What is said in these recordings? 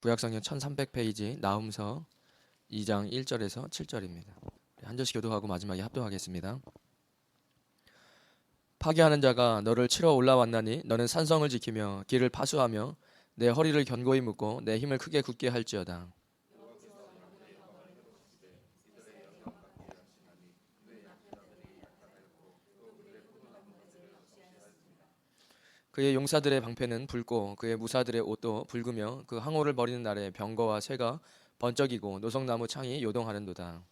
구약성경 1300페이지 나훔서 2장 1절에서 7절입니다. 한 절씩 교독하고 마지막에 합독하겠습니다. 파괴하는 자가 너를 치러 올라왔나니 너는 산성을 지키며 길을 파수하며 내 허리를 견고히 묶고 내 힘을 크게 굳게 할지어다. 그의 용사들의 방패는 붉고 그의 무사들의 옷도 붉으며 그 항오를 버리는 날에 병거와 쇠가 번쩍이고 노성나무 창이 요동하는도다.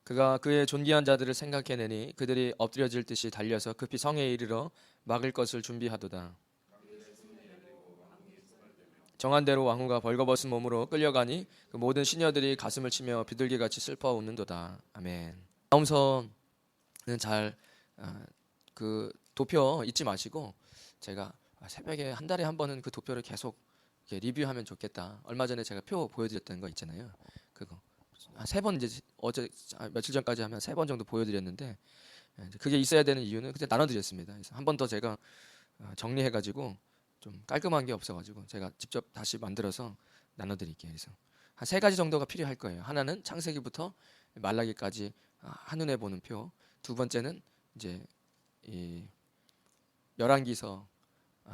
그가 그의 존귀한 자들을 생각해내니 그들이 엎드려질 듯이 달려서 급히 성에 이르러 막을 것을 준비하도다. 정한 대로 왕후가 벌거벗은 몸으로 끌려가니 그 모든 시녀들이 가슴을 치며 비둘기같이 슬퍼 웃는도다. 아멘. 다음서는 잘 그 도표 잊지 마시고 제가 새벽에 한 달에 한 번은 그 도표를 계속 이렇게 리뷰하면 좋겠다. 얼마 전에 제가 표 보여드렸던 거 있잖아요. 그거 세 번 이제 어제 며칠 전까지 하면 세 번 정도 보여드렸는데 그게 있어야 되는 이유는 그때 나눠드렸습니다. 그래서 한 번 더 제가 정리해가지고 좀 깔끔한 게 없어가지고 제가 직접 다시 만들어서 나눠드릴게요. 그래서 한 세 가지 정도가 필요할 거예요. 하나는 창세기부터 말라기까지 한눈에 보는 표. 두 번째는 이제 이 열왕기서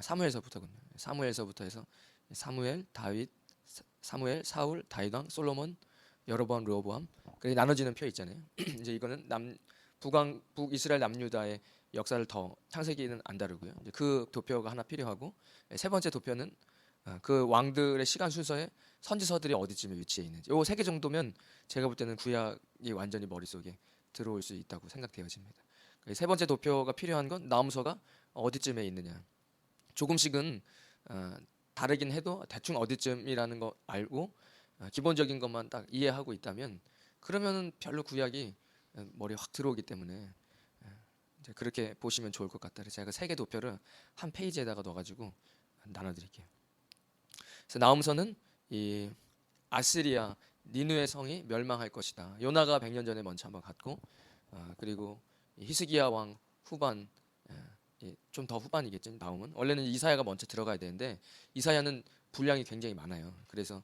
사무엘서부터군요. 사무엘서부터 해서 사무엘, 다윗, 사무엘, 사울, 다윗 왕, 솔로몬, 여로보암, 르호보암. 그렇게 나눠지는 표 있잖아요. 이제 이거는 북이스라엘 남유다의 역사를 더 창세기는 안 다루고요. 이제 그 도표가 하나 필요하고 세 번째 도표는 그 왕들의 시간 순서에 선지서들이 어디쯤에 위치해 있는지. 요 세 개 정도면 제가 볼 때는 구약이 완전히 머릿속에 들어올 수 있다고 생각되어집니다. 세 번째 도표가 필요한 건 나훔서가 어디쯤에 있느냐. 조금씩은 다르긴 해도 대충 어디쯤이라는 거 알고 기본적인 것만 딱 이해하고 있다면 그러면은 별로 구약이 머리에 확 들어오기 때문에 이제 그렇게 보시면 좋을 것 같다. 그래서 제가 세 개 도표를 한 페이지에다가 넣어가지고 나눠드릴게요. 그래서 나훔서는 이 아시리아 니누의 성이 멸망할 것이다. 요나가 100년 전에 먼저 한번 갔고 그리고 히스기야 왕 후반 좀 더 후반이겠죠. 나움은 원래는 이사야가 먼저 들어가야 되는데 이사야는 분량이 굉장히 많아요. 그래서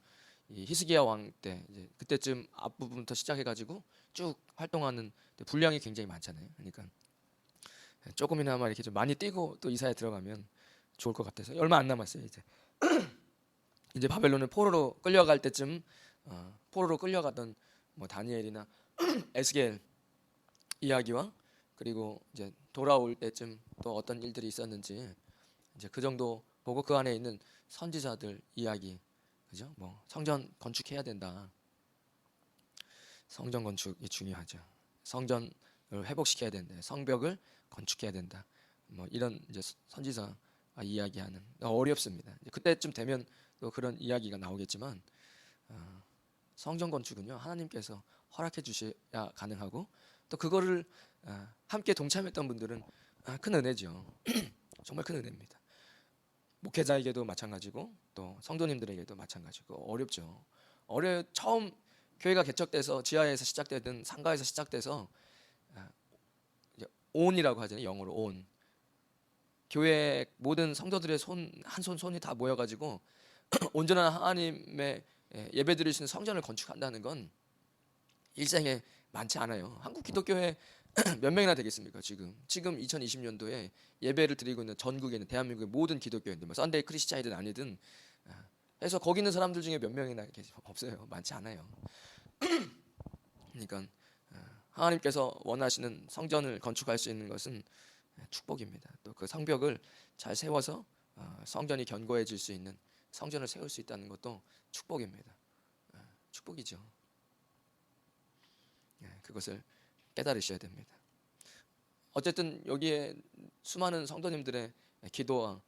이 히스기야 왕 때 이제 그때쯤 앞부분부터 시작해가지고 쭉 활동하는 분량이 굉장히 많잖아요. 그러니까 조금이나마 이렇게 좀 많이 뛰고 또 이사야 들어가면 좋을 것 같아서 얼마 안 남았어요. 이제 바벨론을 포로로 끌려갈 때쯤 포로로 끌려가던 뭐 다니엘이나 에스겔 이야기와 그리고 이제 돌아올 때쯤 또 어떤 일들이 있었는지 이제 그 정도 보고 그 안에 있는 선지자들 이야기, 그죠? 뭐 성전 건축해야 된다. 성전 건축이 중요하죠. 성전을 회복시켜야 된다. 성벽을 건축해야 된다. 뭐 이런 이제 선지자 이야기하는 어렵습니다. 그때쯤 되면 또 그런 이야기가 나오겠지만 성전 건축은요 하나님께서 허락해 주셔야 가능하고 또 그거를 함께 동참했던 분들은 큰 은혜죠. 정말 큰 은혜입니다. 목회자에게도 마찬가지고 또 성도님들에게도 마찬가지고 어렵죠. 처음 교회가 개척돼서 지하에서 시작되든 상가에서 시작돼서 온이라고 하잖아요. 영어로 온. 교회 모든 성도들의 한 손이 다 모여가지고 온전한 하나님의 예배 드릴 수 있는 성전을 건축한다는 건 일생에 많지 않아요. 한국 기독교회 몇 명이나 되겠습니까? 지금 2020년도에 예배를 드리고 있는 전국에 있는 대한민국의 모든 기독교인들, 뭐 썬데이 크리스찬이든 아니든 해서 거기 있는 사람들 중에 몇 명이나 없어요. 많지 않아요. 그러니까 하나님께서 원하시는 성전을 건축할 수 있는 것은 축복입니다. 또 그 성벽을 잘 세워서 성전이 견고해질 수 있는 성전을 세울 수 있다는 것도 축복입니다. 축복이죠. 그것을 깨달으셔야 됩니다. 어쨌든 여기에 수많은 성도님들의 기도와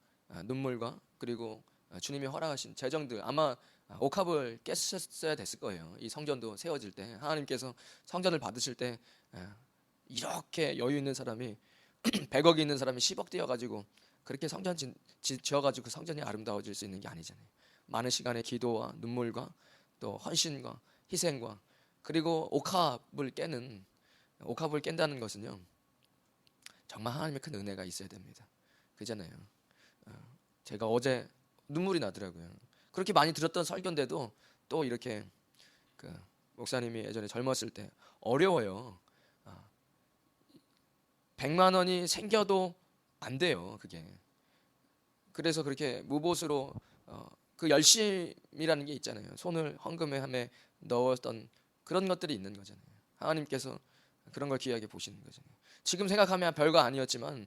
눈물과 그리고 주님이 허락하신 재정들 아마 옥합을 깼었어야 됐을 거예요. 이 성전도 세워질 때 하나님께서 성전을 받으실 때 이렇게 여유 있는 사람이 100억이 있는 사람이 10억 띄어가지고 그렇게 성전 지어가지고 그 성전이 아름다워질 수 있는 게 아니잖아요. 많은 시간의 기도와 눈물과 또 헌신과 희생과 그리고 옥합을 깬다는 것은요 정말 하나님의 큰 은혜가 있어야 됩니다. 그잖아요. 제가 어제 눈물이 나더라고요. 그렇게 많이 들었던 설교인데도 또 이렇게 그 목사님이 예전에 젊었을 때 어려워요. 100만 원이 생겨도 안 돼요, 그게. 그래서 그렇게 무보수로 그 열심이라는 게 있잖아요. 손을 헌금에 함에 넣었던 그런 것들이 있는 거잖아요. 하나님께서 그런 걸 귀하게 보시는 거잖아요. 지금 생각하면 별거 아니었지만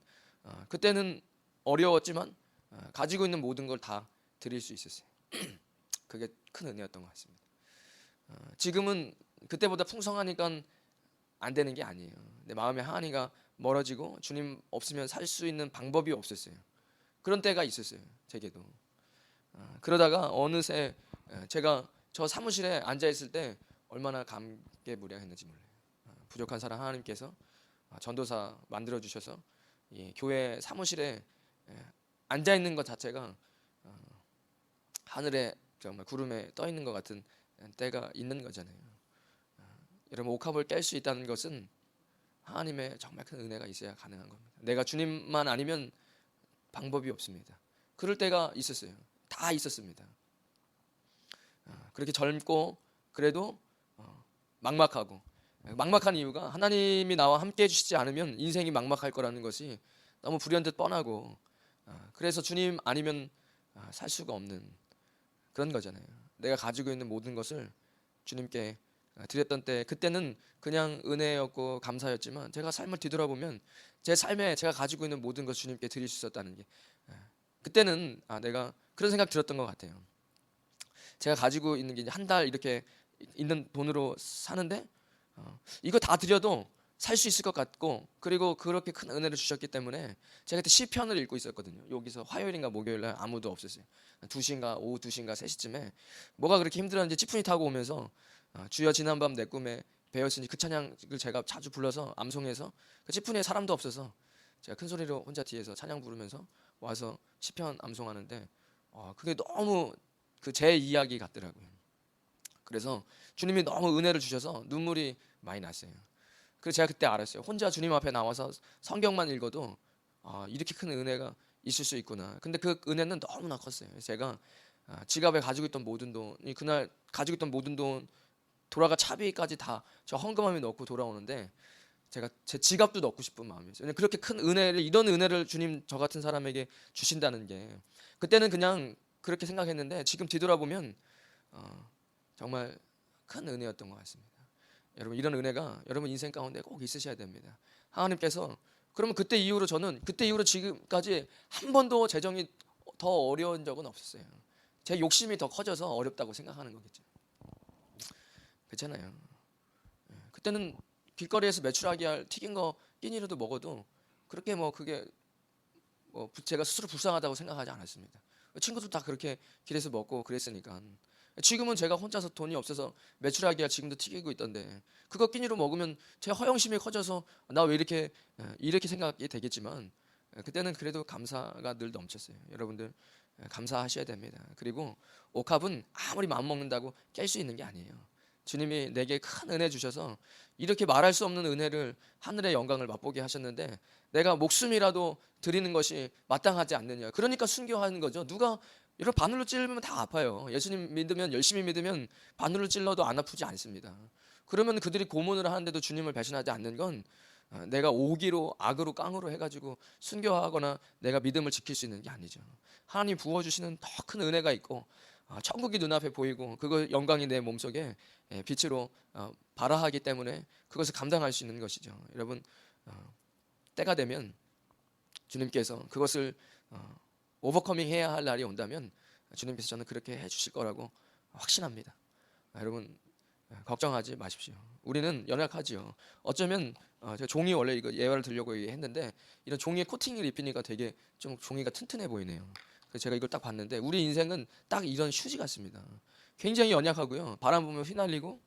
그때는 어려웠지만 가지고 있는 모든 걸 다 드릴 수 있었어요. 그게 큰 은혜였던 것 같습니다. 지금은 그때보다 풍성하니까 안 되는 게 아니에요. 내 마음의 하나님과 멀어지고 주님 없으면 살 수 있는 방법이 없었어요. 그런 때가 있었어요, 제게도. 그러다가 어느새 제가 저 사무실에 앉아 있을 때 얼마나 감개무량했는지 몰라요. 부족한 사람 하나님께서 전도사 만들어 주셔서 이 교회 사무실에 앉아 있는 것 자체가 하늘에 정말 구름에 떠 있는 것 같은 때가 있는 거잖아요. 여러분, 옥합을 깰 수 있다는 것은 하나님의 정말 큰 은혜가 있어야 가능한 겁니다. 내가 주님만 아니면 방법이 없습니다. 그럴 때가 있었어요. 다 있었습니다. 그렇게 젊고 그래도 막막하고, 막막한 이유가 하나님이 나와 함께 해주시지 않으면 인생이 막막할 거라는 것이 너무 불현듯 뻔하고, 그래서 주님 아니면 살 수가 없는 그런 거잖아요. 내가 가지고 있는 모든 것을 주님께 드렸던 때, 그때는 그냥 은혜였고 감사였지만 제가 삶을 뒤돌아보면 제 삶에 제가 가지고 있는 모든 것을 주님께 드릴 수 있었다는 게, 그때는 내가 그런 생각 들었던 것 같아요. 제가 가지고 있는 게 한 달 이렇게 있는 돈으로 사는데 이거 다 드려도 살 수 있을 것 같고, 그리고 그렇게 큰 은혜를 주셨기 때문에 제가 그때 시편을 읽고 있었거든요. 여기서 화요일인가 목요일날 아무도 없었어요. 2시인가 오후 2시인가 3시쯤에 뭐가 그렇게 힘들었는지 찌푸니 타고 오면서 주여 지난밤 내 꿈에 배웠으니 그 찬양을 제가 자주 불러서 암송해서, 그 찌푸니에 사람도 없어서 제가 큰 소리로 혼자 뒤에서 찬양 부르면서 와서 시편 암송하는데 그게 너무 그 제 이야기 같더라고요. 그래서 주님이 너무 은혜를 주셔서 눈물이 많이 났어요. 그래서 제가 그때 알았어요. 혼자 주님 앞에 나와서 성경만 읽어도 이렇게 큰 은혜가 있을 수 있구나. 근데 그 은혜는 너무나 컸어요. 제가 지갑에 가지고 있던 모든 돈이, 그날 가지고 있던 모든 돈 돌아가 차비까지 다 저 헌금함에 넣고 돌아오는데 제가 제 지갑도 넣고 싶은 마음이었어요. 왜냐면 그렇게 큰 은혜를, 이런 은혜를 주님 저 같은 사람에게 주신다는 게, 그때는 그냥 그렇게 생각했는데 지금 뒤돌아보면 정말 큰 은혜였던 것 같습니다. 여러분, 이런 은혜가 여러분 인생 가운데 꼭 있으셔야 됩니다. 하나님께서, 그러면 그때 이후로 저는, 그때 이후로 지금까지 한 번도 재정이 더 어려운 적은 없었어요. 제 욕심이 더 커져서 어렵다고 생각하는 거겠죠. 그렇잖아요. 그때는 길거리에서 메추라기 알 튀긴 거 끼니로도 먹어도 그렇게 그게 제가 스스로 불쌍하다고 생각하지 않았습니다. 친구들 다 그렇게 길에서 먹고 그랬으니까. 지금은 제가 혼자서 돈이 없어서 메추라기알 지금도 튀기고 있던데, 그거 끼니로 먹으면 제 허영심이 커져서 나 왜 이렇게 생각이 되겠지만, 그때는 그래도 감사가 늘 넘쳤어요. 여러분들 감사하셔야 됩니다. 그리고 옥합은 아무리 마음 먹는다고 깰 수 있는 게 아니에요. 주님이 내게 큰 은혜 주셔서 이렇게 말할 수 없는 은혜를, 하늘의 영광을 맛보게 하셨는데 내가 목숨이라도 드리는 것이 마땅하지 않느냐. 그러니까 순교하는 거죠. 누가 여러분, 바늘로 찔르면 다 아파요. 예수님 믿으면, 열심히 믿으면 바늘로 찔러도 안 아프지 않습니다. 그러면 그들이 고문을 하는데도 주님을 배신하지 않는 건 내가 오기로, 악으로, 깡으로 해가지고 순교하거나 내가 믿음을 지킬 수 있는 게 아니죠. 하나님 부어주시는 더 큰 은혜가 있고 천국이 눈앞에 보이고 그거 영광이 내 몸속에 빛으로 발하하기 때문에 그것을 감당할 수 있는 것이죠. 여러분, 때가 되면 주님께서 그것을 오버커밍 해야 할 날이 온다면 주님께서 저는 그렇게 해주실 거라고 확신합니다. 여러분, 걱정하지 마십시오. 우리는 연약하지요. 어쩌면 제가 종이 원래 이거 예화를 들려고 했는데 이런 종이에 코팅을 입히니까 되게 좀 종이가 튼튼해 보이네요. 그래서 제가 이걸 딱 봤는데 우리 인생은 딱 이런 휴지 같습니다. 굉장히 연약하고요. 바람 불면 휘날리고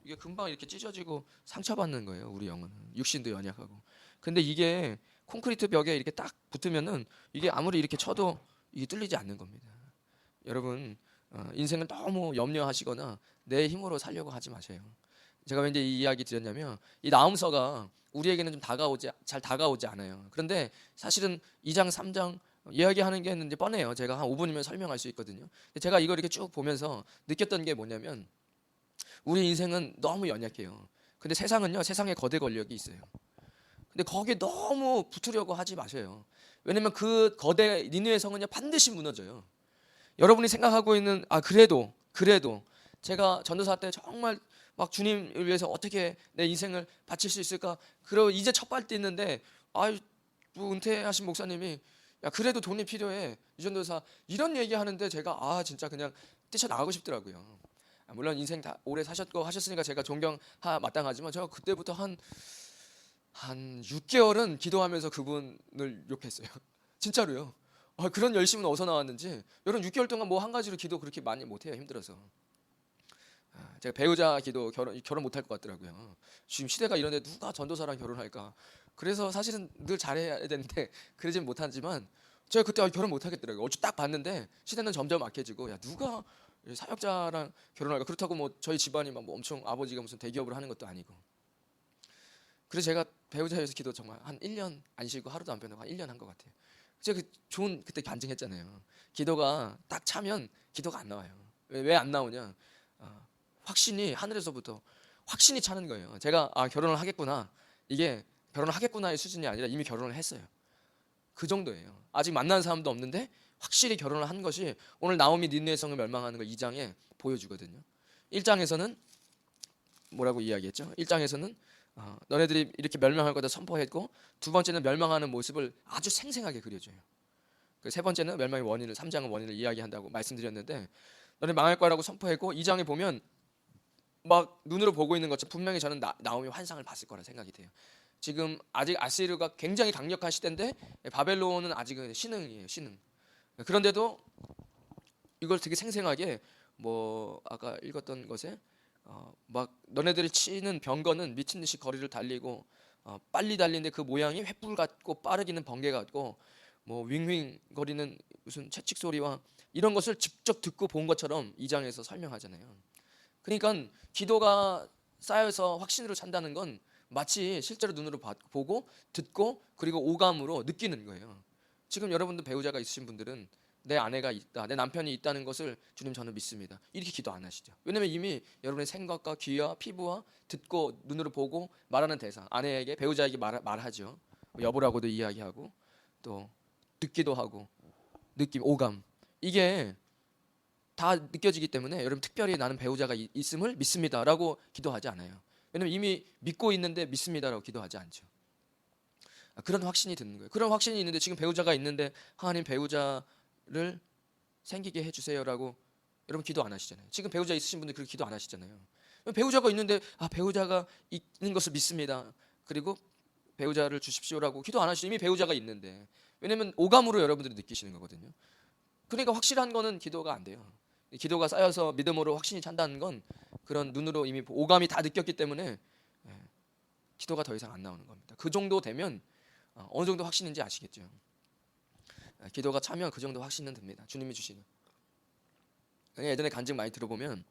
이게 금방 이렇게 찢어지고 상처받는 거예요. 우리 영혼은, 육신도 연약하고. 근데 이게 콘크리트 벽에 이렇게 딱 붙으면은 이게 아무리 이렇게 쳐도 이게 뚫리지 않는 겁니다. 여러분, 인생을 너무 염려하시거나 내 힘으로 살려고 하지 마세요. 제가 왜 이제 이 이야기 드렸냐면 이 나음서가 우리에게는 좀 잘 다가오지 않아요. 그런데 사실은 2장 3장 이야기하는 게 이제 뻔해요. 제가 한 5분이면 설명할 수 있거든요. 근데 제가 이걸 이렇게 쭉 보면서 느꼈던 게 뭐냐면 우리 인생은 너무 연약해요. 근데 세상은요, 세상에 거대 권력이 있어요. 근데 거기에 너무 붙으려고 하지 마세요. 왜냐면 그 거대 니느웨 성은요 반드시 무너져요. 여러분이 생각하고 있는 그래도 제가 전도사 때 정말 막 주님을 위해서 어떻게 내 인생을 바칠 수 있을까? 그리고 이제 첫 발 뛰는데 뭐 은퇴하신 목사님이 야 그래도 돈이 필요해 이 전도사 이런 얘기하는데 제가 진짜 그냥 뛰쳐나가고 싶더라고요. 물론 인생 다 오래 사셨고 하셨으니까 제가 존경하 마땅하지만 제가 그때부터 한 6개월은 기도하면서 그분을 욕했어요. 진짜로요. 그런 열심은 어디서 나왔는지. 여러분 6개월 동안 뭐 한 가지로 기도 그렇게 많이 못해요. 힘들어서. 제가 배우자 기도 결혼 못할 것 같더라고요. 지금 시대가 이런데 누가 전도사랑 결혼할까. 그래서 사실은 늘 잘해야 되는데 그러진 못하지만 제가 그때 결혼 못하겠더라고요. 어제 딱 봤는데 시대는 점점 악해지고 야 누가 사역자랑 결혼할까. 그렇다고 뭐 저희 집안이 막 뭐 엄청 아버지가 무슨 대기업을 하는 것도 아니고. 그래서 제가 배우자에 서 기도 정말 한 1년 안 쉬고 하루도 안 빼놓고 한 1년 한 것 같아요. 제가 좋은 그때 간증했잖아요. 기도가 딱 차면 기도가 안 나와요. 왜 안 나오냐? 확신이 하늘에서부터 확신이 차는 거예요. 제가 결혼을 하겠구나. 이게 결혼을 하겠구나의 수준이 아니라 이미 결혼을 했어요. 그 정도예요. 아직 만난 사람도 없는데 확실히 결혼을 한 것이 오늘 나오미 니느웨 성을 멸망하는 걸 2장에 보여주거든요. 1장에서는 뭐라고 이야기했죠? 1장에서는 너네들이 이렇게 멸망할 거다 선포했고, 두 번째는 멸망하는 모습을 아주 생생하게 그려줘요. 그 세 번째는 멸망의 원인을 3장은 원인을 이야기한다고 말씀드렸는데 너네 망할 거라고 선포했고 2장에 보면 막 눈으로 보고 있는 것처럼 분명히 저는 나오미 환상을 봤을 거라 생각이 돼요. 지금 아직 아시르가 굉장히 강력한 시대인데 바벨론은 아직은 신흥이에요. 신흥. 그런데도 이걸 되게 생생하게 뭐 아까 읽었던 것에 막 너네들이 치는 병거는 미친 듯이 거리를 달리고 빨리 달리는데 그 모양이 횃불 같고 빠르기는 번개 같고 뭐 윙윙 거리는 무슨 채찍 소리와 이런 것을 직접 듣고 본 것처럼 2장에서 설명하잖아요. 그러니까 기도가 쌓여서 확신으로 찬다는 건 마치 실제로 눈으로 보고 듣고 그리고 오감으로 느끼는 거예요. 지금 여러분들 배우자가 있으신 분들은 내 아내가 있다, 내 남편이 있다는 것을 주님 저는 믿습니다. 이렇게 기도 안 하시죠. 왜냐면 이미 여러분의 생각과 귀와 피부와 듣고 눈으로 보고 말하는 대사, 아내에게 배우자에게 말하죠. 여보라고도 이야기하고 또 듣기도 하고 느낌, 오감 이게 다 느껴지기 때문에 여러분 특별히 나는 배우자가 있음을 믿습니다라고 기도하지 않아요. 왜냐면 이미 믿고 있는데 믿습니다라고 기도하지 않죠. 그런 확신이 드는 거예요. 그런 확신이 있는데 지금 배우자가 있는데 하나님 배우자를 생기게 해주세요라고 여러분 기도 안 하시잖아요. 지금 배우자 있으신 분들 그렇게 기도 안 하시잖아요. 배우자가 있는데 배우자가 있는 것을 믿습니다. 그리고 배우자를 주십시오라고 기도 안 하시죠. 이미 배우자가 있는데. 왜냐면 오감으로 여러분들이 느끼시는 거거든요. 그러니까 확실한 거는 기도가 안 돼요. 기도가 쌓여서 믿음으로 확신이 찬다는 건 그런 눈으로 이미 오감이 다 느꼈기 때문에 기도가 더 이상 안 나오는 겁니다. 그 정도 되면 어느 정도 확신인지 아시겠죠. 기도가 차면 그 정도 확신은 듭니다. 주님이 주시는. 예전에 간증 많이 들어보면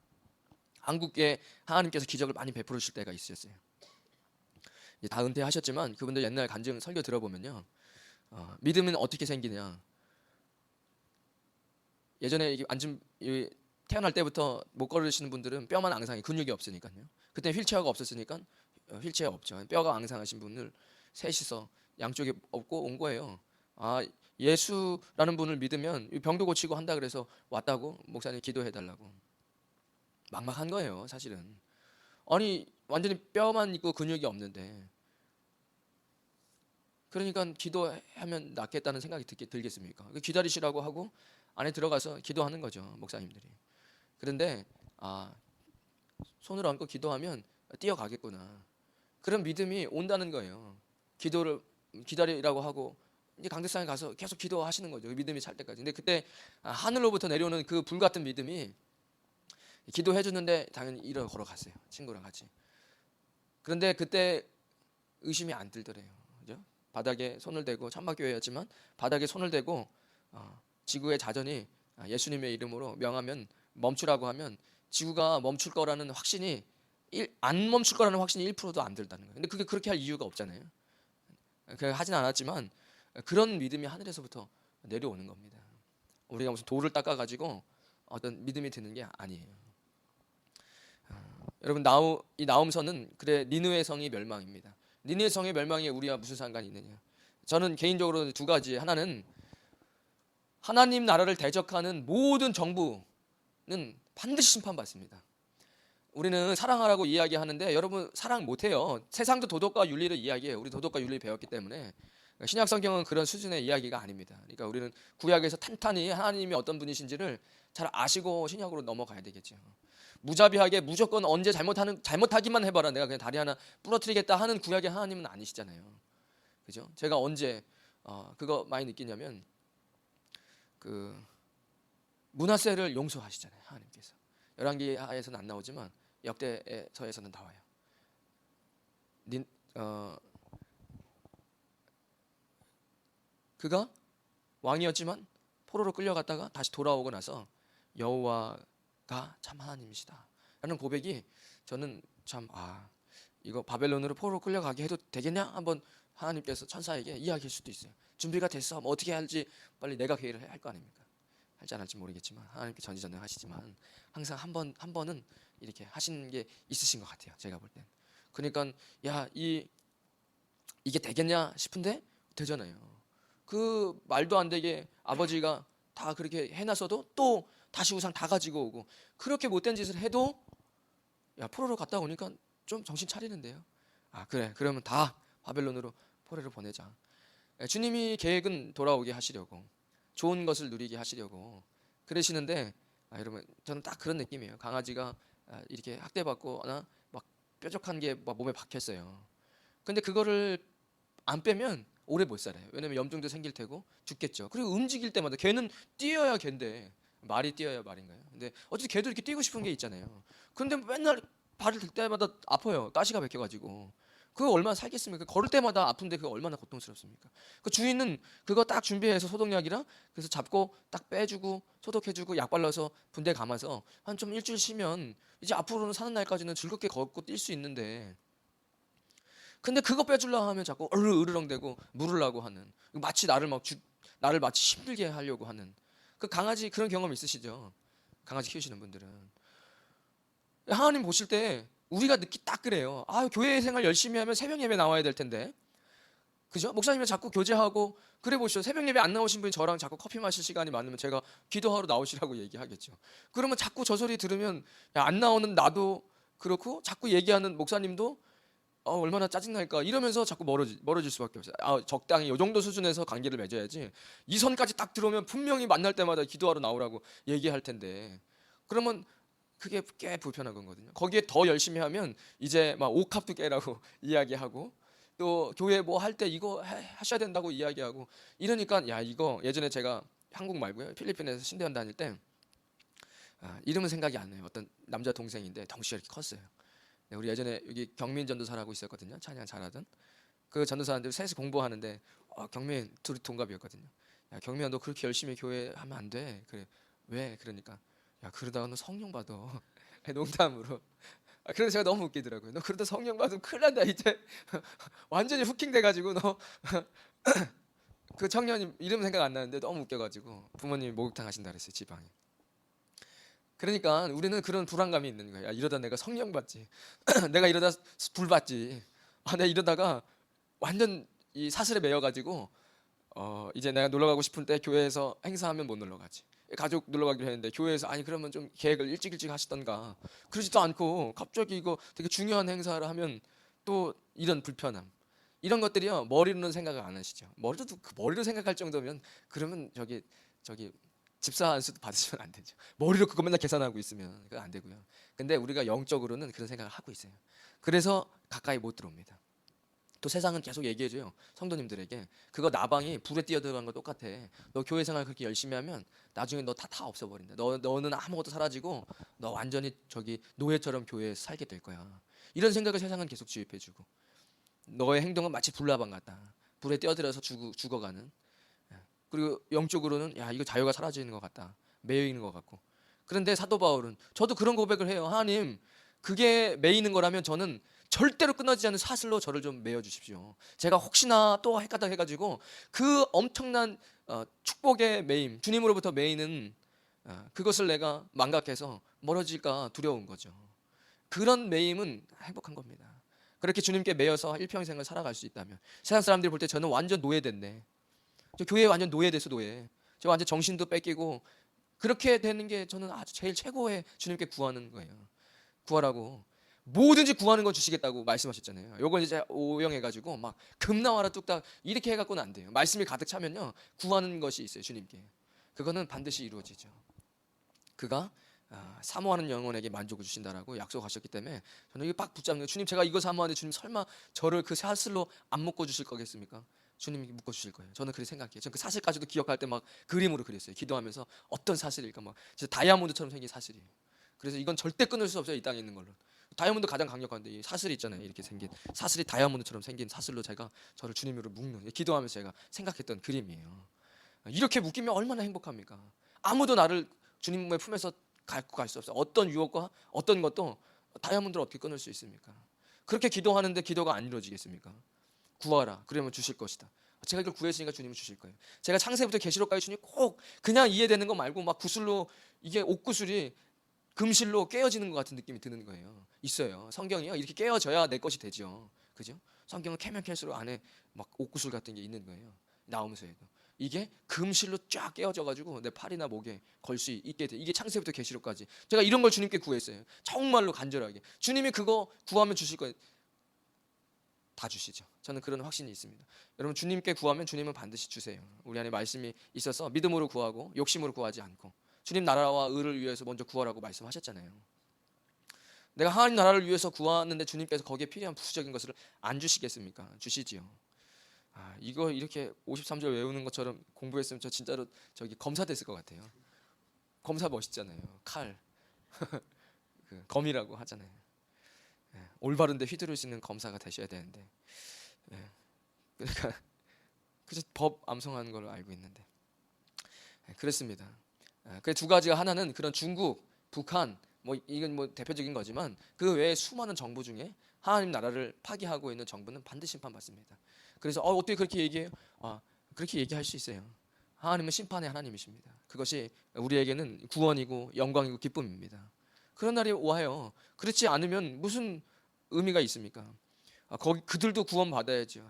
한국에 하나님께서 기적을 많이 베풀어 주실 때가 있었어요. 이제 다 은퇴하셨지만 그분들 옛날 간증 설교 들어보면요, 믿음은 어떻게 생기냐. 예전에 이게 태어날 때부터 못 걸으시는 분들은 뼈만 앙상해, 근육이 없으니까요. 그때 휠체어가 없었으니까 휠체어 없죠. 뼈가 앙상하신 분을 셋이서 양쪽에 업고 온 거예요. 예수라는 분을 믿으면 병도 고치고 한다 그래서 왔다고 목사님 기도해 달라고. 막막한 거예요, 사실은. 아니 완전히 뼈만 있고 근육이 없는데 그러니까 기도하면 낫겠다는 생각이 들겠습니까? 기다리시라고 하고 안에 들어가서 기도하는 거죠, 목사님들이. 그런데 손을 얹고 기도하면 뛰어가겠구나. 그런 믿음이 온다는 거예요. 기도를 기다리라고 하고 이제 강대상에 가서 계속 기도하시는 거죠. 믿음이 찰 때까지. 근데 그때 하늘로부터 내려오는 그 불 같은 믿음이 기도해 주는데 당연히 일어 걸어갔어요. 친구랑 같이. 그런데 그때 의심이 안 들더래요. 그죠? 바닥에 손을 대고 천막교회였지만 바닥에 손을 대고 지구의 자전이 예수님의 이름으로 명하면 멈추라고 하면 지구가 멈출 거라는 확신이 안 멈출 거라는 확신이 1%도 안 들다는 거예요. 근데 그게 그렇게 할 이유가 없잖아요. 하진 않았지만 그런 믿음이 하늘에서부터 내려오는 겁니다. 우리가 무슨 돌을 닦아가지고 어떤 믿음이 드는 게 아니에요. 여러분, 이 나홈서는 그래 니느웨 성이 멸망입니다. 니느웨 성의 멸망이 우리와 무슨 상관이 있느냐? 저는 개인적으로 두 가지. 하나는 하나님 나라를 대적하는 모든 정부는 반드시 심판받습니다. 우리는 사랑하라고 이야기하는데 여러분 사랑 못해요. 세상도 도덕과 윤리를 이야기해요. 우리 도덕과 윤리 배웠기 때문에. 신약 성경은 그런 수준의 이야기가 아닙니다. 그러니까 우리는 구약에서 탄탄히 하나님이 어떤 분이신지를 잘 아시고 신약으로 넘어가야 되겠죠. 무자비하게 무조건 언제 잘못하기만 해봐라, 내가 그냥 다리 하나 부러뜨리겠다 하는 구약의 하나님은 아니시잖아요. 그죠? 제가 언제 그거 많이 느끼냐면 그 므낫세를 용서하시잖아요, 하나님께서. 열왕기하에서는 안 나오지만 역대서에서는 나와요. 그가 왕이었지만 포로로 끌려갔다가 다시 돌아오고 나서 여호와가 참 하나님이시다 라는 고백이, 저는 참 이거 바벨론으로 포로로 끌려가게 해도 되겠냐? 한번 하나님께서 천사에게 이야기할 수도 있어요. 준비가 됐어, 뭐 어떻게 할지 빨리 내가 계획을 할 거 아닙니까? 할지 안 할지 모르겠지만 하나님께 전지전능하시지만 항상 한 번은 이렇게 하시는 게 있으신 것 같아요, 제가 볼 땐. 그러니까 이게 되겠냐 싶은데 되잖아요. 그 말도 안 되게 아버지가 다 그렇게 해놨어도 또 다시 우상 다 가지고 오고, 그렇게 못된 짓을 해도 포로로 갔다 오니까 좀 정신 차리는데요. 그래, 그러면 다 바벨론으로 포로를 보내자. 주님이 계획은 돌아오게 하시려고, 좋은 것을 누리게 하시려고 그러시는데, 여러분 저는 딱 그런 느낌이에요. 강아지가 이렇게 학대받거나 막 뾰족한 게 막 몸에 박혔어요. 근데 그거를 안 빼면 오래 못 살아요. 왜냐면 염증도 생길 테고 죽겠죠. 그리고 움직일 때마다, 걔는 뛰어야 걔인데, 말이 뛰어야 말인가요? 근데 어쨌든 걔도 이렇게 뛰고 싶은 게 있잖아요. 근데 맨날 발을 들 때마다 아파요. 가시가 박혀가지고. 그거 얼마나 살겠습니까? 걸을 때마다 아픈데 그거 얼마나 고통스럽습니까? 그 주인은 그거 딱 준비해서 소독약이랑 그래서 잡고 딱 빼주고 소독해주고 약 발라서 분대 감아서 한 좀 일주일 쉬면 이제 앞으로는 사는 날까지는 즐겁게 걷고 뛸 수 있는데, 근데 그거 빼주려 하면 자꾸 으르렁대고 물으려고 하는, 마치 나를 마치 힘들게 하려고 하는, 그 강아지 그런 경험 있으시죠? 강아지 키우시는 분들은 하나님 보실 때 우리가 느끼 딱 그래요. 교회 생활 열심히 하면 새벽 예배 나와야 될 텐데, 그죠? 목사님이 자꾸 교제하고 그래 보시죠. 새벽 예배 안 나오신 분이 저랑 자꾸 커피 마실 시간이 많으면 제가 기도하러 나오시라고 얘기하겠죠. 그러면 자꾸 저 소리 들으면 안 나오는 나도 그렇고, 자꾸 얘기하는 목사님도 얼마나 짜증날까 이러면서 자꾸 멀어질 수밖에 없어요. 적당히 이 정도 수준에서 관계를 맺어야지, 이 선까지 딱 들어오면 분명히 만날 때마다 기도하러 나오라고 얘기할 텐데, 그러면 그게 꽤 불편한 거거든요. 거기에 더 열심히 하면 이제 막 옥합도 깨라고 이야기하고, 또 교회 뭐 할 때 이거 하셔야 된다고 이야기하고, 이러니까 이거 예전에 제가 한국 말고요, 필리핀에서 신대원 다닐 때 이름은 생각이 안 나요. 어떤 남자 동생인데 덩치가 이렇게 컸어요. 우리 예전에 여기 경민 전도사라고 있었거든요. 찬양 잘하던 그 전도사님들 셋이 공부하는데 경민 둘이 동갑이었거든요. 경민아, 너 그렇게 열심히 교회 하면 안 돼. 그래. 왜? 그러니까 그러다가 너 성령 받아. 농담으로. 그래서 제가 너무 웃기더라고요. 너 그러다 성령 받으면 큰일 난다 이제. 완전히 후킹 돼가지고 너 그 청년이 이름 생각 안 나는데 너무 웃겨가지고 부모님이 목욕탕 하신다 그랬어요, 지방에. 그러니까 우리는 그런 불안감이 있는 거야. 이러다 내가 성령 받지. 내가 이러다 불 받지. 내가 이러다가 완전 이 사슬에 매여가지고 이제 내가 놀러 가고 싶은 때 교회에서 행사하면 못 놀러 가지. 가족 놀러 가기로 했는데 교회에서 그러면 좀 계획을 일찍 하시던가, 그러지도 않고 갑자기 이거 되게 중요한 행사를 하면 또 이런 불편함, 이런 것들이요 머리로는 생각을 안 하시죠. 머리로 생각할 정도면 그러면 저기 집사 안수도 받으시면 안 되죠. 머리로 그거 맨날 계산하고 있으면 그거 안 되고요. 근데 우리가 영적으로는 그런 생각을 하고 있어요. 그래서 가까이 못 들어옵니다. 또 세상은 계속 얘기해줘요, 성도님들에게. 그거 나방이 불에 뛰어들어간 거 똑같아. 너 교회 생활 그렇게 열심히 하면 나중에 너 다 없어버린다. 너는 아무것도 사라지고 너 완전히 노예처럼 교회에서 살게 될 거야. 이런 생각을 세상은 계속 주입해주고, 너의 행동은 마치 불나방 같다. 불에 뛰어들어서 죽어가는. 그리고 영적으로는 이거 자유가 사라지는 것 같다, 매여 있는 것 같고. 그런데 사도 바울은, 저도 그런 고백을 해요. 하나님, 그게 매이는 거라면 저는 절대로 끊어지지 않는 사슬로 저를 좀 매여 주십시오. 제가 혹시나 또 헷갈다 해가지고 그 엄청난 축복의 매임, 주님으로부터 매이는 그것을 내가 망각해서 멀어질까 두려운 거죠. 그런 매임은 행복한 겁니다. 그렇게 주님께 매여서 일평생을 살아갈 수 있다면, 세상 사람들이 볼 때 저는 완전 노예됐네, 저 교회에 완전 노예돼서 노예, 저 완전 정신도 뺏기고, 그렇게 되는 게 저는 아주 제일 최고의 주님께 구하는 거예요. 구하라고, 뭐든지 구하는 건 주시겠다고 말씀하셨잖아요. 요건 이제 오형해가지고 막 금 나와라 뚝딱 이렇게 해갖고는 안 돼요. 말씀이 가득 차면요, 구하는 것이 있어요. 주님께 그거는 반드시 이루어지죠. 그가 사모하는 영혼에게 만족을 주신다라고 약속하셨기 때문에 저는 이거 빡 붙잡는 거예요. 주님, 제가 이거 사모하는데 주님 설마 저를 그 사슬로 안 묶어 주실 거겠습니까? 주님이 묶어 주실 거예요. 저는 그렇게 생각해요. 저는 그 사슬까지도 기억할 때 막 그림으로 그렸어요. 기도하면서 어떤 사슬일까, 막 진짜 다이아몬드처럼 생긴 사슬이에요. 그래서 이건 절대 끊을 수 없어요. 이 땅에 있는 걸로. 다이아몬드 가장 강력한데 이 사슬이 있잖아요. 이렇게 생긴 사슬이 다이아몬드처럼 생긴 사슬로 제가 저를 주님으로 묶는, 기도하면서 제가 생각했던 그림이에요. 이렇게 묶이면 얼마나 행복합니까? 아무도 나를 주님의 품에서 갖고 갈 수 없어요. 어떤 유혹과 어떤 것도 다이아몬드를 어떻게 끊을 수 있습니까? 그렇게 기도하는데 기도가 안 이루어지겠습니까? 구하라, 그러면 주실 것이다. 제가 이걸 구했으니까 주님은 주실 거예요. 제가 창세부터 계시록까지 주님 꼭 그냥 이해되는 거 말고 막 구슬로, 이게 옷구슬이 금실로 깨어지는 것 같은 느낌이 드는 거예요. 있어요. 성경이요, 이렇게 깨어져야 내 것이 되죠. 그죠? 성경은 캐면 캘수록 안에 막 옷구슬 같은 게 있는 거예요. 나오면서도 이게 금실로 쫙 깨어져가지고 내 팔이나 목에 걸 수 있게 돼. 이게 창세부터 계시록까지 제가 이런 걸 주님께 구했어요. 정말로 간절하게. 주님이 그거 구하면 주실 거예요. 다 주시죠. 저는 그런 확신이 있습니다. 여러분, 주님께 구하면 주님은 반드시 주세요. 우리 안에 말씀이 있어서 믿음으로 구하고 욕심으로 구하지 않고 주님 나라와 의를 위해서 먼저 구하라고 말씀하셨잖아요. 내가 하나님 나라를 위해서 구하는데 주님께서 거기에 필요한 부수적인 것을 안 주시겠습니까? 주시지요. 이거 이렇게 53절 외우는 것처럼 공부했으면 저 진짜로 저기 검사 됐을 것 같아요. 검사 멋있잖아요. 칼, 그 검이라고 하잖아요. 올바른데 휘두를 수 있는 검사가 되셔야 되는데, 그러니까 그저 법 암송하는 걸로 알고 있는데, 그렇습니다. 그 두 가지가, 하나는 그런 중국, 북한, 뭐 이건 뭐 대표적인 거지만 그 외에 수많은 정부 중에 하나님 나라를 파기하고 있는 정부는 반드시 심판받습니다. 그래서 어떻게 그렇게 얘기해요? 그렇게 얘기할 수 있어요. 하나님은 심판의 하나님이십니다. 그것이 우리에게는 구원이고 영광이고 기쁨입니다. 그런 날이 와요. 그렇지 않으면 무슨 의미가 있습니까? 거기 그들도 구원 받아야죠.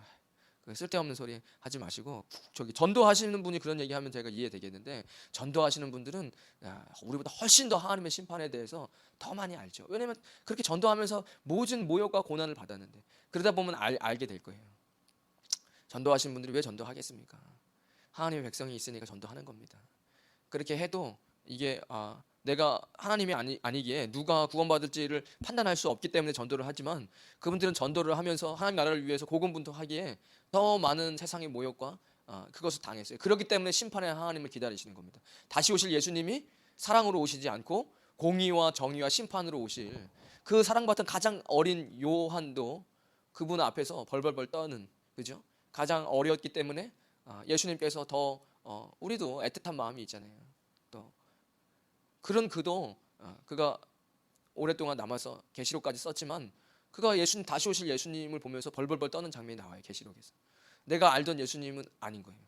쓸데없는 소리 하지 마시고, 저기 전도하시는 분이 그런 얘기하면 제가 이해되겠는데, 전도하시는 분들은 우리보다 훨씬 더 하나님의 심판에 대해서 더 많이 알죠. 왜냐하면 그렇게 전도하면서 모든 모욕과 고난을 받았는데, 그러다 보면 알게 될 거예요. 전도하시는 분들이 왜 전도하겠습니까? 하나님의 백성이 있으니까 전도하는 겁니다. 그렇게 해도 이게 내가 하나님이 아니기에 누가 구원받을지를 판단할 수 없기 때문에 전도를 하지만, 그분들은 전도를 하면서 하나님 나라를 위해서 고군분투하기에 더 많은 세상의 모욕과 그것을 당했어요. 그렇기 때문에 심판의 하나님을 기다리시는 겁니다. 다시 오실 예수님이 사랑으로 오시지 않고 공의와 정의와 심판으로 오실, 그 사랑받은 가장 어린 요한도 그분 앞에서 벌벌벌 떠는, 그죠? 가장 어렸기 때문에 예수님께서 더 우리도 애틋한 마음이 있잖아요. 또 그런 그가 오랫동안 남아서 계시록까지 썼지만, 그가 예수님, 다시 오실 예수님을 보면서 벌벌벌 떠는 장면이 나와요. 계시록에서. 내가 알던 예수님은 아닌 거예요.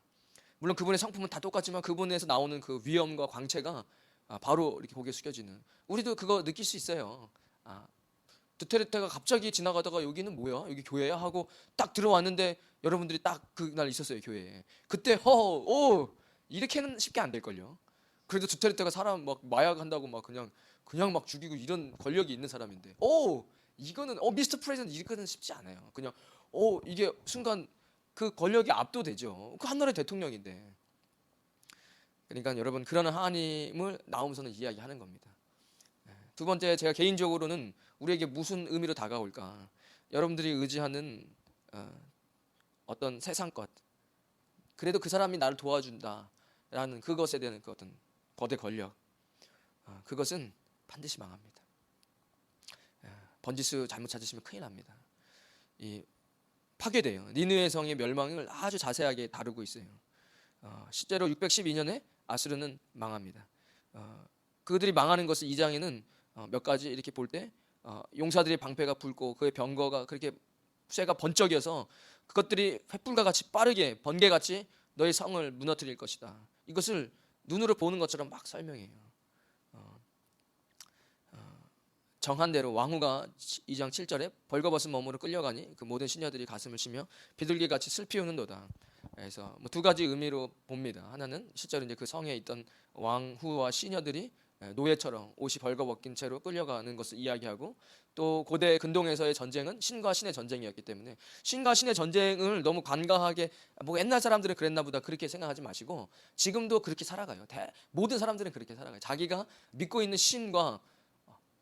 물론 그분의 성품은 다 똑같지만 그분에서 나오는 그 위엄과 광채가 바로 이렇게 고개 숙여지는, 우리도 그거 느낄 수 있어요. 두테르테가 갑자기 지나가다가 여기는 뭐야? 여기 교회야? 하고 딱 들어왔는데 여러분들이 딱 그날 있었어요, 교회에. 그때 이렇게는 쉽게 안 될걸요. 그래도 두테르테가 사람 막 마약한다고 막 그냥 막 죽이고 이런 권력이 있는 사람인데, 이거는 미스터 프레젠트, 이거는 쉽지 않아요. 그냥 이게 순간 그 권력이 압도되죠. 그 한 나라의 대통령인데. 그러니까 여러분, 그런 하나님을 나오면서는 이야기하는 겁니다. 두 번째, 제가 개인적으로는 우리에게 무슨 의미로 다가올까? 여러분들이 의지하는 어떤 세상 것, 그래도 그 사람이 나를 도와준다라는 그것에 대한 그 어떤 거대 권력, 그것은 반드시 망합니다. 번지수 잘못 찾으시면 큰일 납니다. 파괴돼요. 니느웨 성의 멸망을 아주 자세하게 다루고 있어요. 실제로 612년에 아수르는 망합니다. 그들이 망하는 것을 2장에는 몇 가지 이렇게 볼 때 용사들의 방패가 붉고 그의 병거가 그렇게 쇠가 번쩍여서 그것들이 횃불과 같이 빠르게 번개같이 너의 성을 무너뜨릴 것이다. 이것을 눈으로 보는 것처럼 막 설명해요. 정한 대로 왕후가 2장 7절에 벌거벗은 몸으로 끌려가니 그 모든 시녀들이 가슴을 치며 비둘기같이 슬피 우는도다. 그래서 뭐 두 가지 의미로 봅니다. 하나는 실제로 이제 그 성에 있던 왕후와 시녀들이 노예처럼 옷이 벌거벗긴 채로 끌려가는 것을 이야기하고, 또 고대 근동에서의 전쟁은 신과 신의 전쟁이었기 때문에 신과 신의 전쟁을 너무 관가하게 뭐 옛날 사람들은 그랬나 보다 그렇게 생각하지 마시고 지금도 그렇게 살아가요. 모든 사람들은 그렇게 살아가요. 자기가 믿고 있는 신과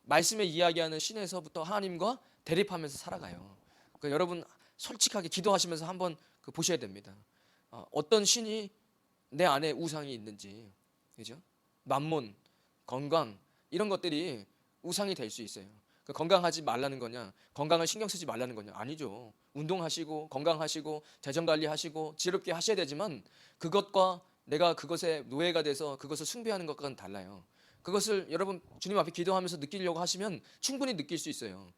말씀에 이야기하는 신에서부터 하나님과 대립하면서 살아가요. 그러니까 여러분 솔직하게 기도하시면서 한번 보셔야 됩니다. 어떤 신이 내 안에 우상이 있는지, 그죠? 만몬, 건강 이런 것들이 우상이 될 수 있어요. 건강하지 말라는 거냐, 건강을 신경 쓰지 말라는 거냐? 아니죠. 운동하시고 건강하시고 재정 관리하시고 지혜롭게 하셔야 되지만 그것과 내가 그것에 노예가 돼서 그것을 숭배하는 것과는 달라요. 그것을 여러분 주님 앞에 기도하면서 느끼려고 하시면 충분히 느낄 수 있어요.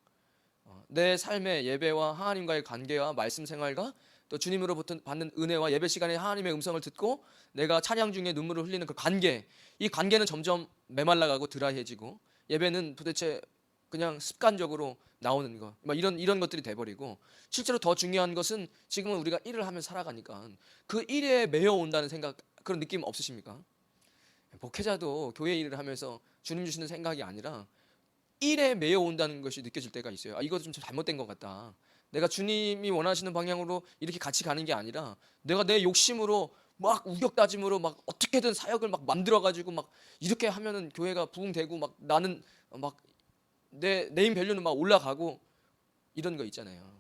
내 삶의 예배와 하나님과의 관계와 말씀 생활과 또 주님으로부터 받는 은혜와 예배 시간에 하나님의 음성을 듣고 내가 찬양 중에 눈물을 흘리는 그 관계, 이 관계는 점점 메말라가고 드라이해지고 예배는 도대체 그냥 습관적으로 나오는 거, 이런 것들이 돼버리고, 실제로 더 중요한 것은 지금은 우리가 일을 하면서 살아가니까 그 일에 매여 온다는 생각, 그런 느낌 없으십니까? 목회자도 교회 일을 하면서 주님 주시는 생각이 아니라 일에 매여 온다는 것이 느껴질 때가 있어요. 이거 좀 잘못된 것 같다. 내가 주님이 원하시는 방향으로 이렇게 같이 가는 게 아니라 내가 내 욕심으로 막 우격다짐으로 막 어떻게든 사역을 막 만들어 가지고 막 이렇게 하면은 교회가 부흥되고 막 나는 막 내 네임 밸류는 막 올라가고 이런 거 있잖아요.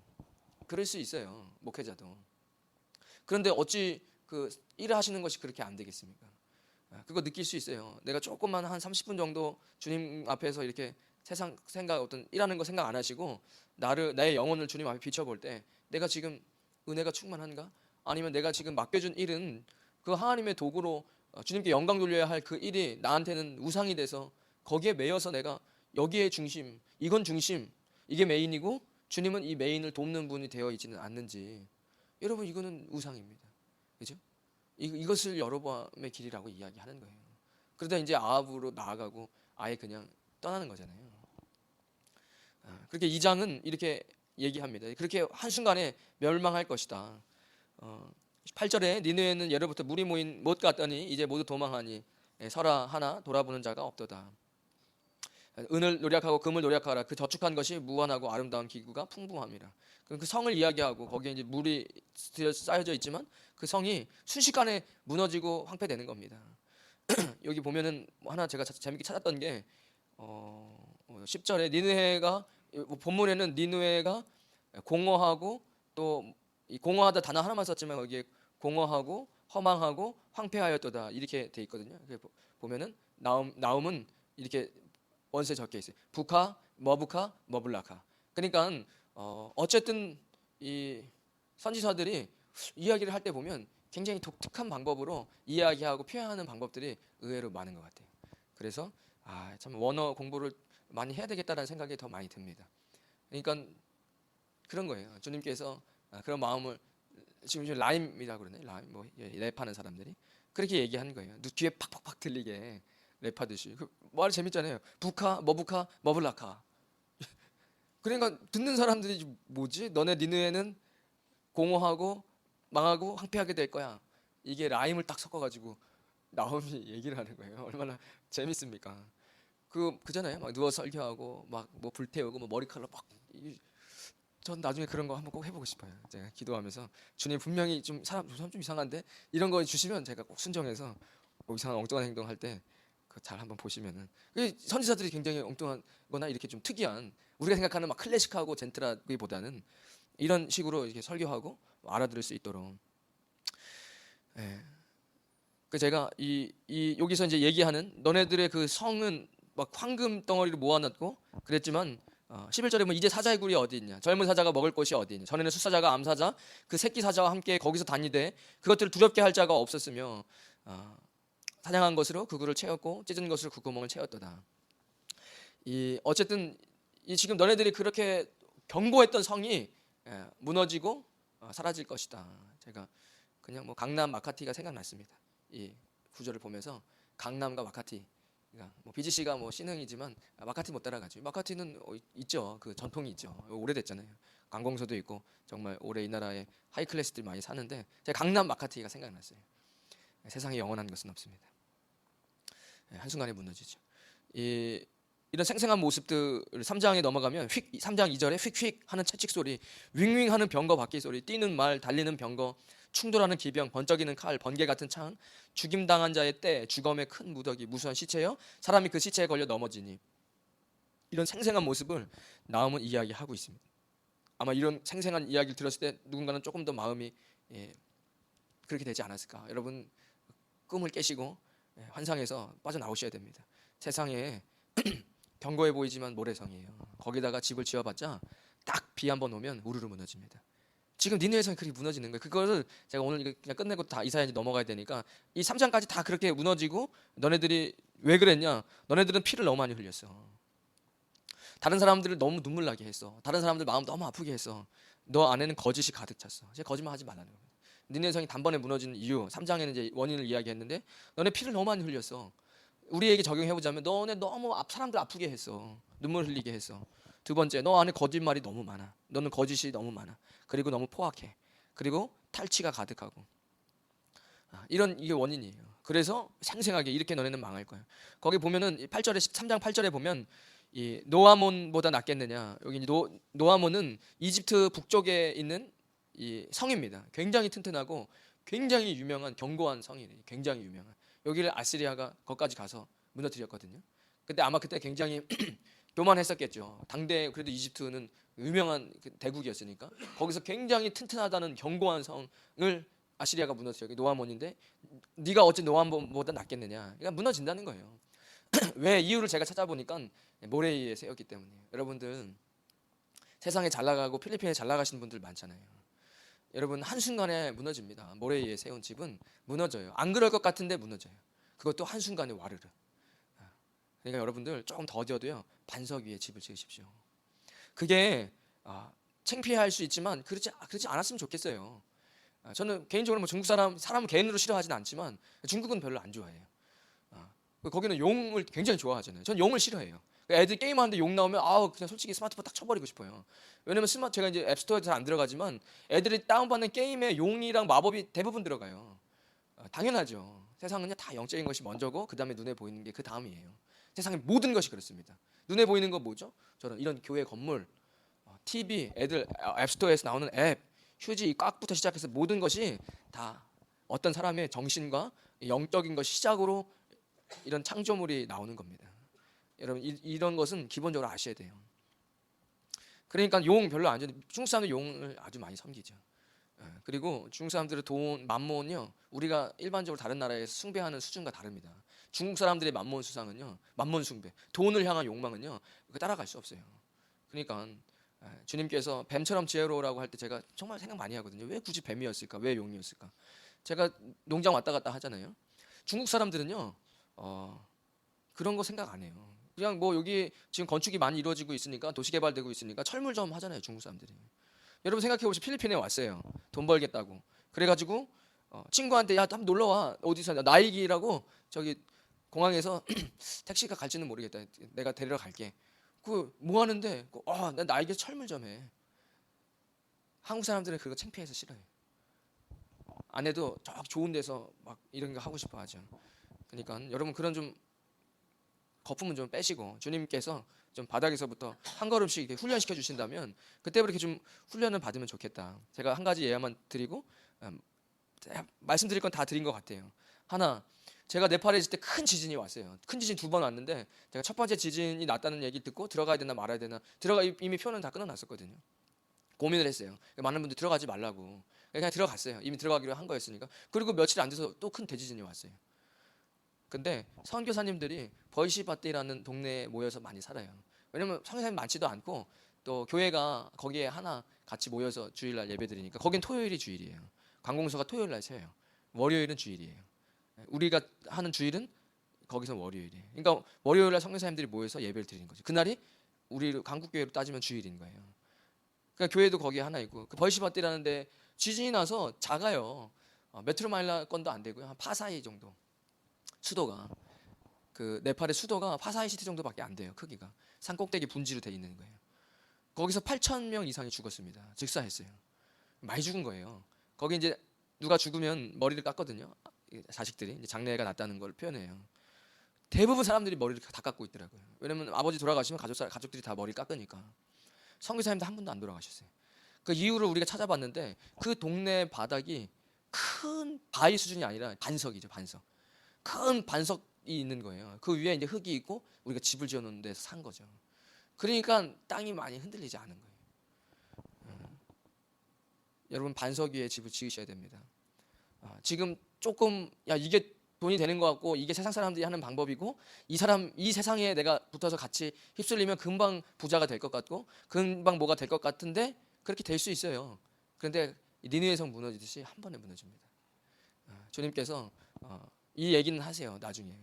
그럴 수 있어요, 목회자도. 그런데 어찌 그 일을 하시는 것이 그렇게 안 되겠습니까? 그거 느낄 수 있어요. 내가 조금만 한 30분 정도 주님 앞에서 이렇게 세상 생각, 어떤 일하는 거 생각 안 하시고 나의 영혼을 주님 앞에 비춰볼 때 내가 지금 은혜가 충만한가? 아니면 내가 지금 맡겨준 일은 그 하나님의 도구로 주님께 영광 돌려야 할 그 일이 나한테는 우상이 돼서 거기에 매여서 내가 여기에 중심, 이건 중심, 이게 메인이고 주님은 이 메인을 돕는 분이 되어 있지는 않는지, 여러분 이거는 우상입니다. 그죠? 이것을 여로보암의 길이라고 이야기하는 거예요. 그러다 이제 아합으로 나아가고 아예 그냥 떠나는 거잖아요. 그렇게 2장은 이렇게 얘기합니다. 그렇게 한순간에 멸망할 것이다. 8절에 니느웨는 예로부터 물이 모인 못 갔더니 이제 모두 도망하니 설화 하나 돌아보는 자가 없도다. 은을 노력하고 금을 노력하라. 그 저축한 것이 무한하고 아름다운 기구가 풍부함이라. 그 성을 이야기하고 거기에 이제 물이 쌓여져 있지만 그 성이 순식간에 무너지고 황폐되는 겁니다. 여기 보면은 하나 제가 재밌게 찾았던 게 10절에 니느웨가, 본문에는 니느웨가 공허하고, 또 이 공허하다 단어 하나만 썼지만 거기에 공허하고 허망하고 황폐하였도다 이렇게 돼 있거든요. 보면은 나움은 이렇게 원서에 적혀 있어요. 부카, 머부카, 머블라카. 그러니까 어쨌든 이 선지서들이 이야기를 할 때 보면 굉장히 독특한 방법으로 이야기하고 표현하는 방법들이 의외로 많은 것 같아요. 그래서 참 원어 공부를 많이 해야 되겠다라는 생각이 더 많이 듭니다. 그러니까 그런 거예요. 주님께서 그런 마음을, 지금 라임이라고 그러네. 라임, 랩하는 사람들이 그렇게 얘기하는 거예요. 귀에 팍팍팍 들리게 랩하듯이. 말 재밌잖아요. 부카, 머부카, 머블라카. 그러니까 듣는 사람들이 뭐지? 너네 니느웨는 공허하고 망하고 황폐하게 될 거야. 이게 라임을 딱 섞어가지고 나홈이 얘기를 하는 거예요. 얼마나 재밌습니까? 그잖아요. 막 누워 설교하고 막 뭐 불태우고 뭐 머리카락 막. 전 나중에 그런 거 한번 꼭 해보고 싶어요. 제가 기도하면서 주님 분명히 사람 좀 이상한데 이런 거 주시면 제가 꼭 순정해서 이상한 엉뚱한 행동할 때 잘 한번 보시면은, 선지자들이 굉장히 엉뚱한거나 이렇게 좀 특이한, 우리가 생각하는 막 클래식하고 젠틀하기보다는 이런 식으로 이렇게 설교하고 알아들을 수 있도록. 제가 여기서 이제 얘기하는 너네들의 그 성은 막 황금 덩어리로 모아놨고 그랬지만 11절에 보면 이제 사자의 굴이 어디 있냐, 젊은 사자가 먹을 곳이 어디 있냐, 전에는 숫사자가 암사자 그 새끼 사자와 함께 거기서 다니되 그것들을 두렵게 할 자가 없었으며 사냥한 것으로 그 굴을 채웠고 찢은 것으로 그 구멍을 채웠도다. 어쨌든 이 지금 너네들이 그렇게 견고했던 성이 무너지고 사라질 것이다. 제가 그냥 뭐 강남 마카티가 생각났습니다. 이 구절을 보면서 강남과 마카티, 그러니까 뭐 BGC가 뭐 신흥이지만 마카티 못 따라가죠. 마카티는 있죠. 그 전통이 있죠. 오래됐잖아요. 관공서도 있고 정말 오래 이 나라에 하이 클래스들이 많이 사는데 제가 강남 마카티가 생각났어요. 세상에 영원한 것은 없습니다. 한순간에 무너지죠. 이런 생생한 모습들을 3장에 넘어가면 3장 2절에 휙휙 하는 채찍 소리, 윙윙 하는 병거 바퀴 소리, 뛰는 말, 달리는 병거, 충돌하는 기병, 번쩍이는 칼, 번개 같은 창, 죽임당한 자의 때, 주검의 큰 무더기, 무수한 시체여 사람이 그 시체에 걸려 넘어지니, 이런 생생한 모습을 나음은 이야기하고 있습니다. 아마 이런 생생한 이야기를 들었을 때 누군가는 조금 더 마음이 그렇게 되지 않았을까. 여러분 꿈을 깨시고 환상에서 빠져나오셔야 됩니다. 세상에 견고해 보이지만 모래성이에요. 거기다가 집을 지어봤자 딱 비 한 번 오면 우르르 무너집니다. 지금 니느웨 성이 그렇게 무너지는 거예요. 그거를 제가 오늘 그냥 끝내고 다 이사야에 넘어가야 되니까 이 3장까지 다 그렇게 무너지고, 너네들이 왜 그랬냐? 너네들은 피를 너무 많이 흘렸어. 다른 사람들을 너무 눈물 나게 했어. 다른 사람들 마음 너무 아프게 했어. 너 안에는 거짓이 가득 찼어. 이제 거짓말 하지 말라는 겁니다. 니느웨 성이 단번에 무너지는 이유, 3장에는 이제 원인을 이야기했는데, 너네 피를 너무 많이 흘렸어. 우리에게 적용해보자면 너네 너무 사람들 아프게 했어. 눈물 흘리게 했어. 두 번째, 너 안에 거짓말이 너무 많아. 너는 거짓이 너무 많아. 그리고 너무 포악해. 그리고 탈취가 가득하고. 이게 원인이에요. 그래서 생생하게 이렇게 너네는 망할 거야. 거기 보면은 8절에 3장 8절에 보면 이 노아몬보다 낫겠느냐. 여기 노아몬은 이집트 북쪽에 있는 이 성입니다. 굉장히 튼튼하고 굉장히 유명한 견고한 성이에요. 굉장히 유명한. 여기를 아시리아가 거기까지 가서 무너뜨렸거든요. 근데 아마 그때 굉장히 교만했었겠죠. 당대 그래도 이집트는 유명한 대국이었으니까 거기서 굉장히 튼튼하다는 견고한 성을 아시리아가 무너뜨려. 노아몬인데 네가 어찌 노아몬보다 낫겠느냐. 그러니까 무너진다는 거예요. 왜 이유를 제가 찾아보니까 모래 위에 세웠기 때문이에요. 여러분들 세상에 잘 나가고 필리핀에 잘 나가시는 분들 많잖아요. 여러분 한순간에 무너집니다. 모래 위에 세운 집은 무너져요. 안 그럴 것 같은데 무너져요. 그것도 한순간에 와르르. 그러니까 여러분들 조금 더뎌도요 반석 위에 집을 지으십시오. 그게 창피할 수 있지만 그렇지 않았으면 좋겠어요. 저는 개인적으로 뭐 중국 사람을 개인으로 싫어하진 않지만 중국은 별로 안 좋아해요. 거기는 용을 굉장히 좋아하잖아요. 전 용을 싫어해요. 애들 게임하는데 용 나오면 그냥 솔직히 스마트폰 딱 쳐버리고 싶어요. 왜냐면 제가 이제 앱스토어에 잘 안 들어가지만 애들이 다운받는 게임에 용이랑 마법이 대부분 들어가요. 당연하죠. 세상은요 다 영적인 것이 먼저고 그 다음에 눈에 보이는 게 그 다음이에요. 세상의 모든 것이 그렇습니다. 눈에 보이는 건 뭐죠? 저는 이런 교회 건물, TV, 애들 앱스토어에서 나오는 앱, 휴지, 꽉부터 시작해서 모든 것이 다 어떤 사람의 정신과 영적인 것 시작으로 이런 창조물이 나오는 겁니다. 여러분 이런 것은 기본적으로 아셔야 돼요. 그러니까 용 별로 안 좋아해요. 중국 사람들 용을 아주 많이 섬기죠. 그리고 중국 사람들의 돈, 만몬은요 우리가 일반적으로 다른 나라에서 숭배하는 수준과 다릅니다. 중국 사람들의 만몬 수상은요, 만몬 숭배, 돈을 향한 욕망은요 따라갈 수 없어요. 그러니까 주님께서 뱀처럼 지혜로우라고 할 때 제가 정말 생각 많이 하거든요. 왜 굳이 뱀이었을까? 왜 용이었을까? 제가 농장 왔다 갔다 하잖아요. 중국 사람들은요 그런 거 생각 안 해요. 그냥 뭐 여기 지금 건축이 많이 이루어지고 있으니까 도시 개발되고 있으니까 철물점 하잖아요. 중국 사람들이. 여러분 생각해 보시면 필리핀에 왔어요. 돈 벌겠다고. 그래가지고 친구한테 야 한번 놀러 와. 어디서 나이기라고 저기 공항에서 택시가 갈지는 모르겠다. 내가 데리러 갈게. 그 뭐 하는데? 나 나이기 철물점 해. 한국 사람들은 그거 창피해서 싫어요. 안 해도 저 좋은 데서 막 이런 거 하고 싶어 하죠. 그러니까 여러분 그런 좀 거품은 좀 빼시고 주님께서 좀 바닥에서부터 한 걸음씩 이렇게 훈련시켜 주신다면 그때부터 이렇게 좀 훈련을 받으면 좋겠다. 제가 한 가지 예화만 드리고 말씀드릴 건 다 드린 것 같아요. 하나, 제가 네팔에 있을 때 큰 지진이 왔어요. 큰 지진 2번 왔는데 제가 첫 번째 지진이 났다는 얘기 듣고 들어가야 되나 말아야 되나 이미 표는 다 끊어놨었거든요. 고민을 했어요. 많은 분들이 들어가지 말라고. 그냥 들어갔어요. 이미 들어가기로 한 거였으니까. 그리고 며칠 안 돼서 또 큰 대지진이 왔어요. 근데 선교사님들이 벌시바띠라는 동네에 모여서 많이 살아요. 왜냐면 선교사님 많지도 않고 또 교회가 거기에 하나 같이 모여서 주일날 예배드리니까 거긴 토요일이 주일이에요. 관공서가 토요일날 세요. 월요일은 주일이에요. 우리가 하는 주일은 거기서 월요일이에요. 그러니까 월요일날 선교사님들이 모여서 예배를 드리는 거죠. 그날이 우리 강국 교회로 따지면 주일인 거예요. 그러니까 교회도 거기에 하나 있고, 그 벌시바띠라는데 지진이 나서 작아요. 메트로마일라 건도 안 되고요. 한 파사이 정도. 수도가 그 네팔의 수도가 파사이 시티 정도밖에 안 돼요. 크기가 산 꼭대기 분지로 돼 있는 거예요. 거기서 8천 명 이상이 죽었습니다. 즉사했어요. 많이 죽은 거예요. 거기 이제 누가 죽으면 머리를 깎거든요. 자식들이 이제 장례가 났다는 걸 표현해요. 대부분 사람들이 머리를 다 깎고 있더라고요. 왜냐면 아버지 돌아가시면 가족들이 다 머리 깎으니까. 선교사님도 한 분도 안 돌아가셨어요. 그 이유를 우리가 찾아봤는데 그 동네 바닥이 큰 바위 수준이 아니라 반석이죠, 반석. 큰 반석이 있는 거예요. 그 위에 이제 흙이 있고 우리가 집을 지어놓은 데서 산 거죠. 그러니까 땅이 많이 흔들리지 않은 거예요. 여러분 반석 위에 집을 지으셔야 됩니다. 지금 조금 이게 돈이 되는 것 같고 이게 세상 사람들이 하는 방법이고 이 세상에 내가 붙어서 같이 휩쓸리면 금방 부자가 될 것 같고 금방 뭐가 될 것 같은데 그렇게 될 수 있어요. 그런데 니느웨 성 무너지듯이 한 번에 무너집니다. 주님께서 이 얘기는 하세요. 나중에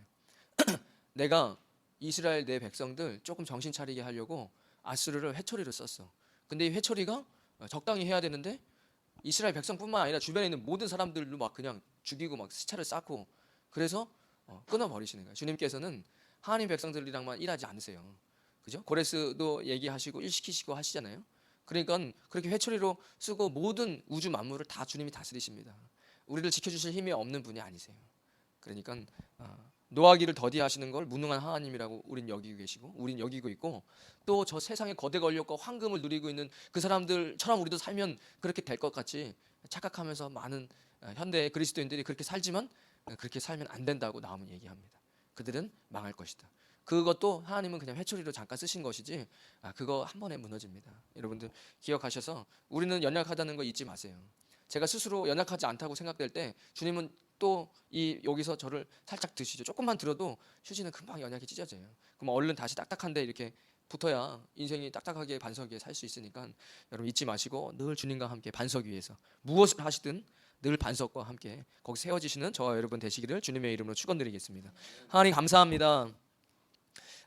내가 이스라엘 내 백성들 조금 정신 차리게 하려고 아수르를 회초리로 썼어. 근데 이 회초리가 적당히 해야 되는데 이스라엘 백성뿐만 아니라 주변에 있는 모든 사람들도 막 그냥 죽이고 막 시체를 쌓고 그래서 끊어버리시는 거예요. 주님께서는 하나님 백성들이랑만 일하지 않으세요. 그죠? 고레스도 얘기하시고 일시키시고 하시잖아요. 그러니까 그렇게 회초리로 쓰고 모든 우주 만물을 다 주님이 다스리십니다. 우리를 지켜주실 힘이 없는 분이 아니세요. 그러니까 노하기를 더디하시는 걸 무능한 하나님이라고 우린 여기고 계시고 우린 여기고 있고 또 저 세상의 거대 권력과 황금을 누리고 있는 그 사람들처럼 우리도 살면 그렇게 될 것 같이 착각하면서 많은 현대 그리스도인들이 그렇게 살지만 그렇게 살면 안 된다고 나오면 얘기합니다. 그들은 망할 것이다. 그것도 하나님은 그냥 회초리로 잠깐 쓰신 것이지 그거 한 번에 무너집니다. 여러분들 기억하셔서 우리는 연약하다는 거 잊지 마세요. 제가 스스로 연약하지 않다고 생각될 때 주님은 또 여기서 저를 살짝 드시죠. 조금만 들어도 휴지는 금방 연약이 찢어져요. 그럼 얼른 다시 딱딱한데 이렇게 붙어야 인생이 딱딱하게 반석 위에 살 수 있으니까 여러분 잊지 마시고 늘 주님과 함께 반석 위에서 무엇을 하시든 늘 반석과 함께 거기 세워지시는 저와 여러분 되시기를 주님의 이름으로 축원드리겠습니다. 하나님 감사합니다.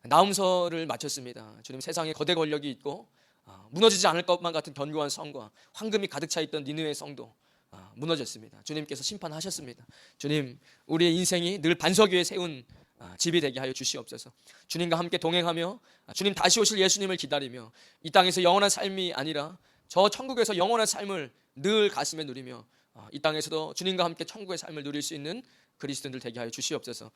나음서를 마쳤습니다. 주님 세상에 거대 권력이 있고 무너지지 않을 것만 같은 견고한 성과 황금이 가득 차 있던 니느웨 성도 무너졌습니다. 주님께서 심판하셨습니다. 주님 우리의 인생이 늘 반석 위에 세운 집이 되게 하여 주시옵소서. 주님과 함께 동행하며 주님 다시 오실 예수님을 기다리며 이 땅에서 영원한 삶이 아니라 저 천국에서 영원한 삶을 늘 가슴에 누리며 이 땅에서도 주님과 함께 천국의 삶을 누릴 수 있는 그리스도인들 되게 하여 주시옵소서.